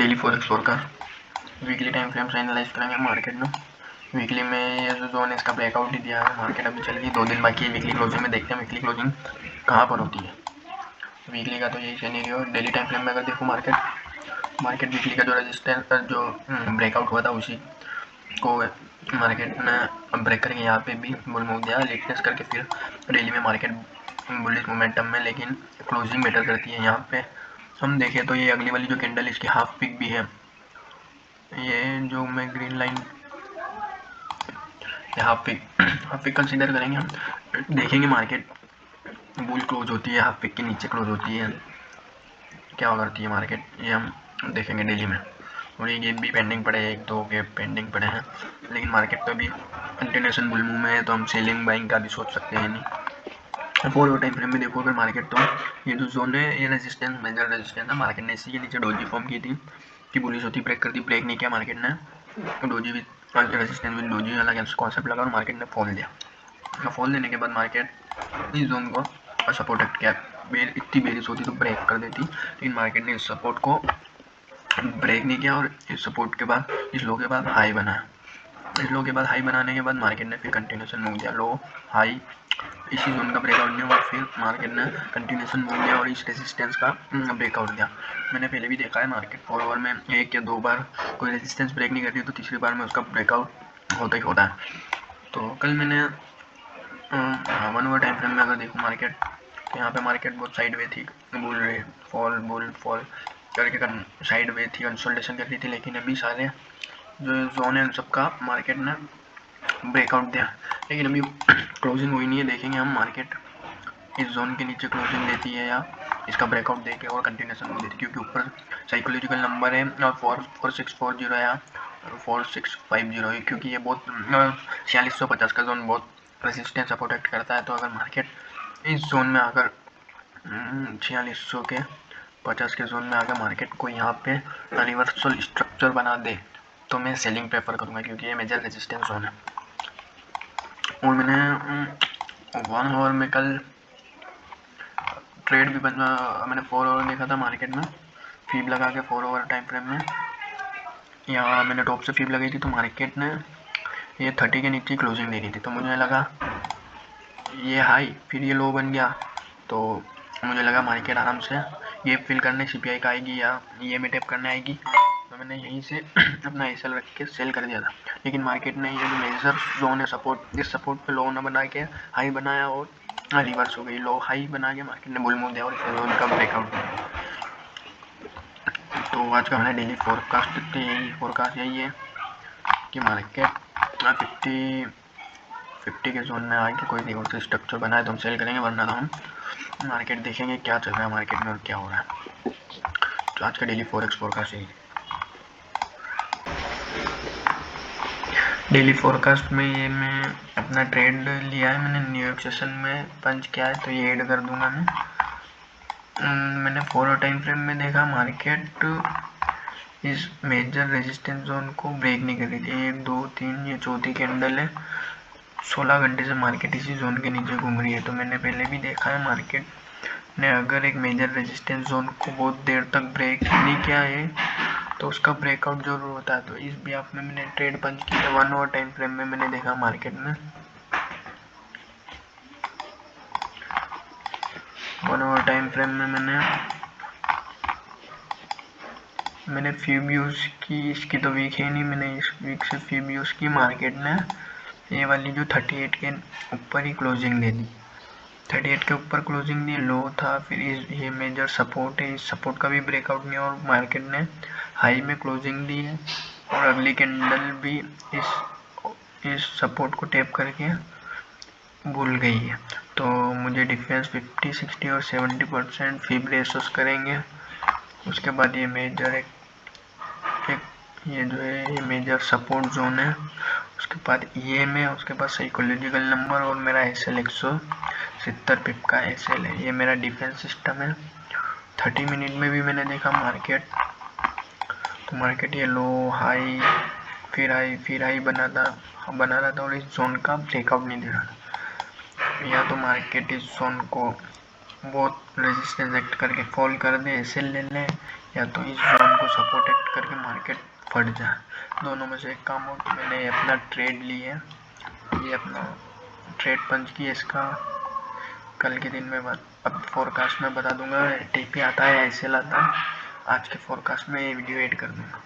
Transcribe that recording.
Daily forex forecast weekly time frame से analyse करेंगे market में। वीकली में ये जो जोन है इसका ब्रेकआउट ही दिया है, मार्केट अभी चल रही 2 दिन बाकी है वीकली क्लोजिंग में, देखते हैं वीकली क्लोजिंग कहाँ पर होती है। वीकली का तो यही सिनेरियो है। डेली टाइम फ्रेम में अगर देखो मार्केट वीकली का जो रेजिस्टेंस जो ब्रेकआउट हुआ था उसी को मार्केट ने ब्रेक करके यहाँ पे भी बुल मूव दिया, लेट टेस्ट करके फिर डेली में मार्केट बुलिश मोमेंटम में, लेकिन क्लोजिंग बेटर करती है। यहाँ पे हम देखें तो ये अगली वाली जो कैंडल इसकी हाफ पिक भी है, ये जो मैं green line half pick consider करेंगे हम, देखेंगे मार्केट बुल क्लोज होती है हाफ पिक के नीचे क्लोज होती है, क्या करती है मार्केट, ये हम देखेंगे डेली में। और ये गेप भी पेंडिंग पड़े हैं, 1-2 गेप पेंडिंग पड़े हैं, लेकिन मार्केट तो अभी कंटिन्यूएशन बुल मूव में है, तो हम सेलिंग बाइंग का भी सोच सकते हैं नहीं। 4 आवर टाइम फ्रेम में देखो अगर मार्केट, तो ये जो जोन है ये रेजिस्टेंस मेजर रेजिस्टेंस है, मार्केट ने इसी के नीचे डोजी फॉर्म की थी कि बुलिश होती ब्रेक करती, ब्रेक नहीं किया मार्केट ने, डोजी भी रेजिस्टेंस विद डोजी अलग कॉन्सेप्ट लगा और मार्केट ने फॉल दिया। फॉल देने के बाद मार्केट इस जोन को सपोर्ट किया, इतनी बेरिश होती तो ब्रेक कर देती, लेकिन मार्केट ने इस सपोर्ट को ब्रेक नहीं किया और इस सपोर्ट के बाद इस लो के बाद हाई बनाया। इस लो के बाद हाई बनाने के बाद मार्केट ने फिर कंटिन्यूएशन मूव दिया, लो हाई इसी जोन का ब्रेकआउट नहीं हुआ, फिर मार्केट ने कंटिन्यूएशन मूव दिया और इस रेजिस्टेंस का ब्रेकआउट दिया। मैंने पहले भी देखा है मार्केट 4 ओवर में 1 या 2 बार कोई रेजिस्टेंस ब्रेक नहीं करती, तो तीसरी बार में उसका ब्रेकआउट होता ही होता है। तो कल मैंने 1 ओवर टाइम फ्रेम में अगर देखूँ मार्केट, तो यहाँ पे मार्केट बहुत साइड वे थी, बुल फॉल करके साइड वे थी, कंसोलिडेशन कर रही थी, लेकिन अभी सारे जो जोन है सबका मार्केट ने ब्रेकआउट दिया, लेकिन अभी क्लोजिंग हुई नहीं है। देखेंगे हम मार्केट इस जोन के नीचे क्लोजिंग देती है या इसका ब्रेकआउट देके और कंटिन्यूएशन हो देती है, क्योंकि ऊपर साइकोलॉजिकल नंबर है 4640 या 4650 है, क्योंकि ये बहुत 4650 का जोन बहुत रेजिस्टेंस प्रोटेक्ट करता है। तो अगर मार्केट इस जोन में आकर 4650 के जोन में आकर मार्केट को यहाँ पे रिवर्सल स्ट्रक्चर बना दे तो मैं सेलिंग प्रेफर करूँगा, क्योंकि ये मेजर रेजिस्टेंस जोन है। और मैंने 1 आवर में कल ट्रेड भी मैंने 4 आवर देखा था मार्केट में, फीब लगा के 4 आवर टाइम फ्रेम में, यहाँ मैंने टॉप से फीब लगाई थी, तो मार्केट ने ये 30 के नीचे क्लोजिंग दे रही थी, तो मुझे लगा ये हाई फिर ये लो बन गया, तो मुझे लगा मार्केट आराम से ये फिल करने CPI का आएगी या ये में टैप करने आएगी, तो मैंने यहीं से अपना एसएल रख के सेल कर दिया था। लेकिन मार्केट ने ये जो मेजर जोन है सपोर्ट, इस सपोर्ट पे लो ना बना के हाई बनाया और रिवर्स हो गई, लो हाई बना के मार्केट ने बुल मूव दिया और इस जोन का ब्रेकआउट दिया। तो आज का हमारा डेली फोरकास्ट यही है कि मार्केट 50 के जोन में आके कोई रिवर्सल स्ट्रक्चर बनाए तो हम सेल करेंगे, वरना तो हम मार्केट देखेंगे क्या चल रहा है मार्केट में और क्या हो रहा है। तो आज का डेली फॉरेक्स फोरकास्ट यही। डेली फोरकास्ट में ये मैं अपना ट्रेड लिया है, मैंने न्यूयॉर्क सेशन में पंच किया है, तो ये ऐड कर दूंगा मैं। मैंने 4 आवर टाइम फ्रेम में देखा मार्केट इस मेजर रेजिस्टेंस जोन को ब्रेक नहीं कर रही थी, 1 2 3 ये चौथी कैंडल है, 16 घंटे से मार्केट इसी जोन के नीचे घूम रही है। तो मैंने पहले भी देखा है मार्केट ने अगर एक मेजर रेजिस्टेंस जोन को बहुत देर तक ब्रेक नहीं किया है तो उसका ब्रेकआउट जरूर होता है। तो इस बिहाफ में मैंने ट्रेड पंच की है। 1 आवर टाइम फ्रेम में मैंने देखा मार्केट में 1 आवर टाइम फ्रेम में मैंने फीब यूज़ की, इसकी तो वीक है नहीं, मैंने इस वीक से फीब यूज़ की, मार्केट ने ये वाली जो 38 के ऊपर ही क्लोजिंग दे दी, 38 के ऊपर क्लोजिंग दी, लो था, फिर ये मेजर सपोर्ट है, इस सपोर्ट का भी ब्रेकआउट नहीं और मार्केट ने हाई में क्लोजिंग दी है और अगली कैंडल भी इस सपोर्ट को टैप करके भूल गई है। तो मुझे डिफरेंस 50, 60 और 70% फीब रेशोस करेंगे। उसके बाद ये मेजर एक ये जो है ये मेजर सपोर्ट जोन है, उसके बाद ये में, उसके बाद साइकोलॉजिकल नंबर और मेरा एसएल 170 पिप का एसएल है, ये मेरा डिफेंस सिस्टम है। 30 मिनट में भी मैंने देखा मार्केट, तो मार्केट ये लो हाई फिर हाई बना रहा था और इस जोन का ब्रेकआउट नहीं दे रहा था। या तो मार्केट इस जोन को बहुत रेजिस्टेंस एक्ट करके फॉल कर दे, एसएल ले लें, या तो इस जोन को सपोर्ट करके मार्केट फट जाए, दोनों में से एक काम हो। तो मैंने अपना ट्रेड ली है, ये अपना ट्रेड पंच की, इसका कल के दिन में अब फोरकास्ट में बता दूंगा टीपी आता है या एसएल आता है, आज के फोरकास्ट में ये वीडियो ऐड कर दूंगा।